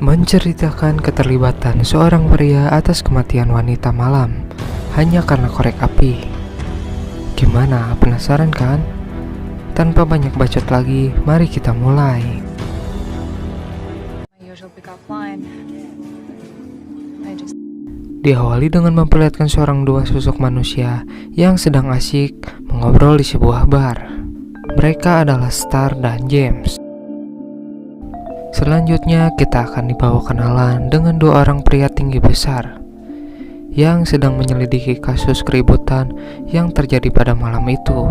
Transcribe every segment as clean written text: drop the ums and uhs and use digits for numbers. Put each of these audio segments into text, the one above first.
menceritakan keterlibatan seorang pria atas kematian wanita malam hanya karena korek api. Gimana, penasaran kan? Tanpa banyak bacot lagi, mari kita mulai. Diawali dengan memperlihatkan seorang dua sosok manusia yang sedang asyik mengobrol di sebuah bar. Mereka adalah Star dan James. Selanjutnya kita akan dibawa kenalan dengan dua orang pria tinggi besar yang sedang menyelidiki kasus keributan yang terjadi pada malam itu.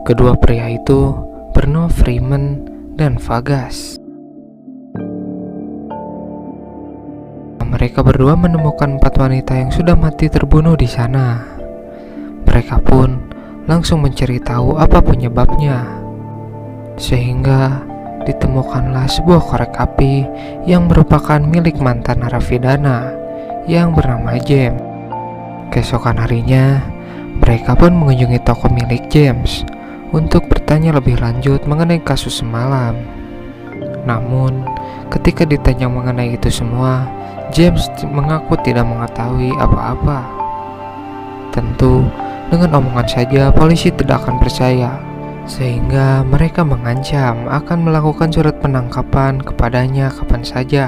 Kedua pria itu bernama Freeman dan Vargas. Mereka berdua menemukan 4 wanita yang sudah mati terbunuh di sana. Mereka pun langsung mencari tahu apa penyebabnya. Sehingga ditemukanlah sebuah korek api yang merupakan milik mantan narapidana yang bernama James. Keesokan harinya, mereka pun mengunjungi toko milik James untuk bertanya lebih lanjut mengenai kasus semalam. Namun, ketika ditanya mengenai itu semua, James mengaku tidak mengetahui apa-apa. Tentu, dengan omongan saja polisi tidak akan percaya, sehingga mereka mengancam akan melakukan surat penangkapan kepadanya kapan saja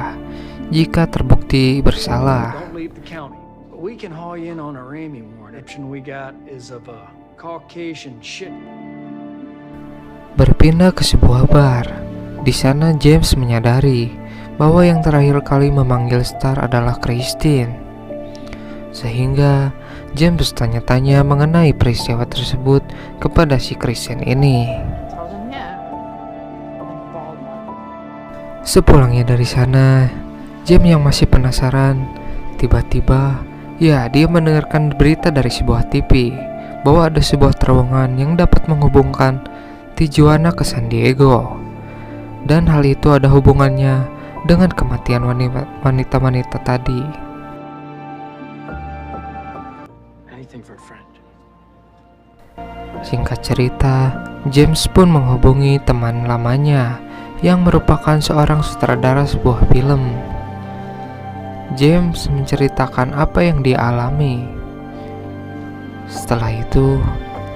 jika terbukti bersalah. Berpindah ke sebuah bar. Di sana James menyadari bahwa yang terakhir kali memanggil Star adalah Christine. Sehingga James tanya-tanya mengenai peristiwa tersebut kepada si Christine ini. Sepulangnya dari sana, James yang masih penasaran, tiba-tiba dia mendengarkan berita dari sebuah TV bahwa ada sebuah terowongan yang dapat menghubungkan Tijuana ke San Diego. Dan hal itu ada hubungannya dengan kematian wanita-wanita tadi. Singkat cerita, James pun menghubungi teman lamanya yang merupakan seorang sutradara sebuah film. James menceritakan apa yang dia alami. Setelah itu,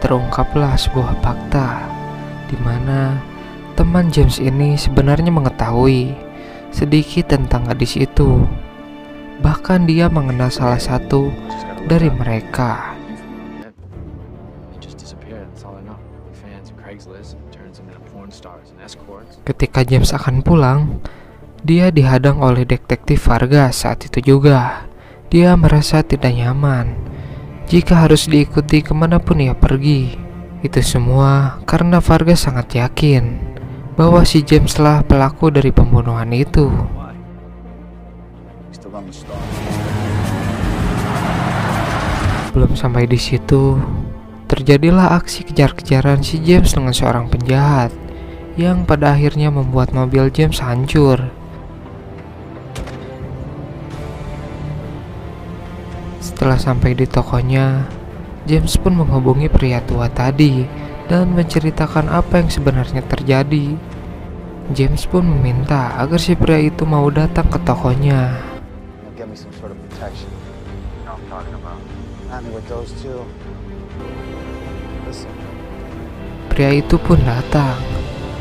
terungkaplah sebuah fakta di mana teman James ini sebenarnya mengetahui sedikit tentang gadis itu. Bahkan dia mengenal salah satu dari mereka. Ketika James akan pulang, dia dihadang oleh detektif Vargas saat itu juga. Dia merasa tidak nyaman jika harus diikuti kemanapun ia pergi. Itu semua karena Vargas sangat yakin bahwa si James lah pelaku dari pembunuhan itu. Belum sampai di situ, terjadilah aksi kejar-kejaran si James dengan seorang penjahat yang pada akhirnya membuat mobil James hancur. Setelah sampai di tokonya, James pun menghubungi pria tua tadi dan menceritakan apa yang sebenarnya terjadi. James pun meminta agar si pria itu mau datang ke tokonya. Pria itu pun datang.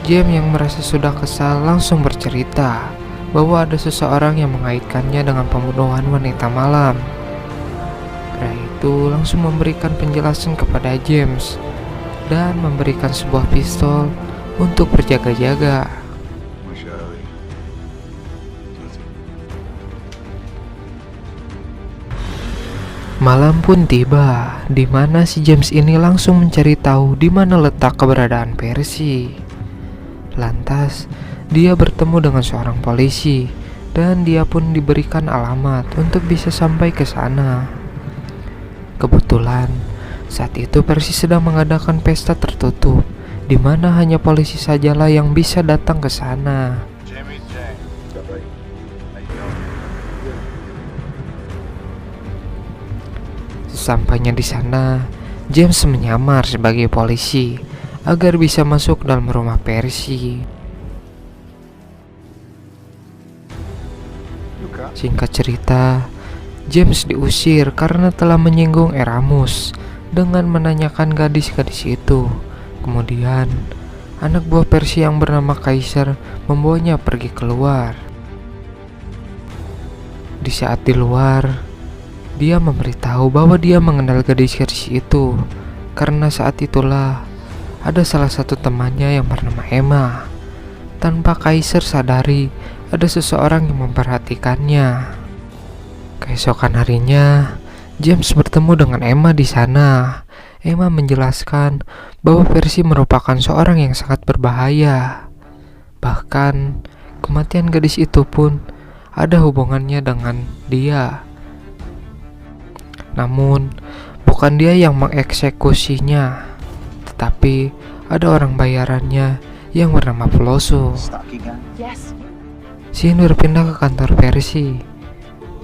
James yang merasa sudah kesal langsung bercerita bahwa ada seseorang yang mengaitkannya dengan pembunuhan wanita malam. Pria itu langsung memberikan penjelasan kepada James dan memberikan sebuah pistol untuk berjaga-jaga. Malam pun tiba, di mana si James ini langsung mencari tahu di mana letak keberadaan Percy. Lantas, dia bertemu dengan seorang polisi dan dia pun diberikan alamat untuk bisa sampai ke sana. Kebetulan, saat itu Percy sedang mengadakan pesta tertutup, di mana hanya polisi sajalah yang bisa datang ke sana. Sesampainya di sana, James menyamar sebagai polisi agar bisa masuk dalam rumah Percy. Singkat cerita, James diusir karena telah menyinggung Eramus dengan menanyakan gadis-gadis itu. Kemudian, anak buah Percy yang bernama Kaiser membawanya pergi keluar. Di saat di luar, dia memberitahu bahwa dia mengenal gadis-gadis itu karena saat itulah ada salah satu temannya yang bernama Emma. Tanpa Kaiser sadari, ada seseorang yang memperhatikannya. Keesokan harinya, James bertemu dengan Emma di sana. Emma menjelaskan bahwa Percy merupakan seorang yang sangat berbahaya. Bahkan, kematian gadis itu pun ada hubungannya dengan dia. Namun, bukan dia yang mengeksekusinya, tetapi ada orang bayarannya yang bernama Peloso. Sin berpindah ke kantor Percy,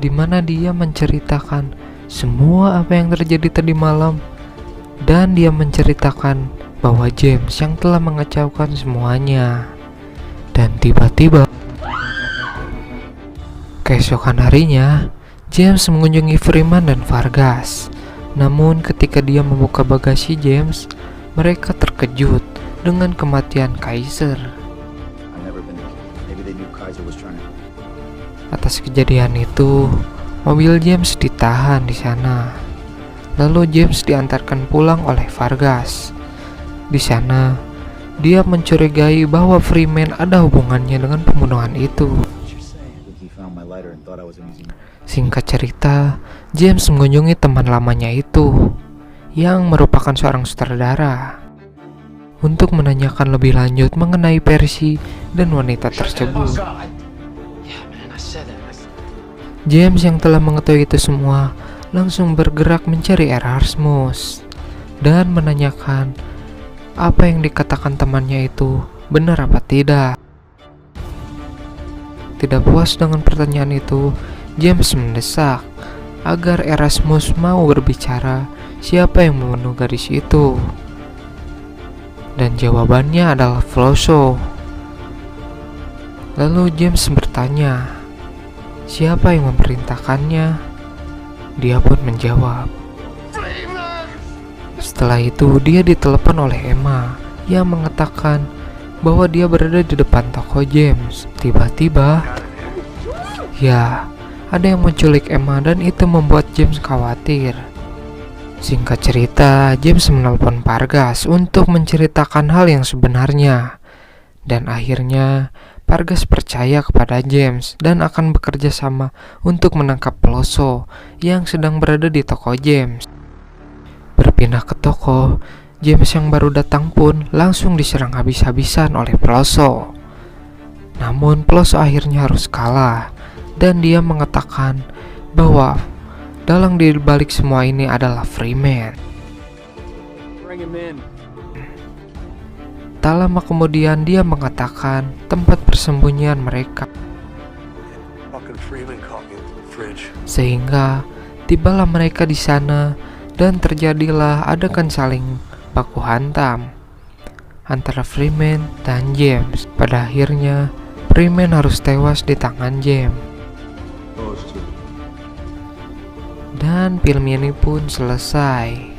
di mana dia menceritakan semua apa yang terjadi tadi malam, dan dia menceritakan bahwa James yang telah mengacaukan semuanya. Dan tiba-tiba, keesokan harinya, James mengunjungi Freeman dan Vargas. Namun ketika dia membuka bagasi James, mereka terkejut dengan kematian Kaiser. Atas kejadian itu, mobil James ditahan di sana. Lalu James diantarkan pulang oleh Vargas. Di sana, dia mencurigai bahwa Freeman ada hubungannya dengan pembunuhan itu. Singkat cerita, James mengunjungi teman lamanya itu, yang merupakan seorang sutradara, untuk menanyakan lebih lanjut mengenai Percy dan wanita tersebut. James yang telah mengetahui itu semua langsung bergerak mencari Erasmus dan menanyakan apa yang dikatakan temannya itu benar apa tidak. Tidak puas dengan pertanyaan itu, James mendesak agar Erasmus mau berbicara siapa yang membunuh gadis itu. Dan jawabannya adalah Peloso. Lalu James bertanya, siapa yang memerintahkannya? Dia pun menjawab. Setelah itu dia ditelepon oleh Emma yang mengatakan bahwa dia berada di depan toko James. Tiba-tiba, ya, ada yang menculik Emma dan itu membuat James khawatir. Singkat cerita, James menelpon Vargas untuk menceritakan hal yang sebenarnya. Dan akhirnya, Vargas percaya kepada James dan akan bekerja sama untuk menangkap Peloso yang sedang berada di toko James. Berpindah ke toko, James yang baru datang pun langsung diserang habis-habisan oleh Peloso. Namun Peloso akhirnya harus kalah dan dia mengatakan bahwa dalang di balik semua ini adalah Freeman. Tak lama kemudian dia mengatakan tempat persembunyian mereka. Sehingga tibalah mereka di sana dan terjadilah adegan saling baku hantam antara Freeman dan James. Pada akhirnya Freeman harus tewas di tangan James. Dan film ini pun selesai.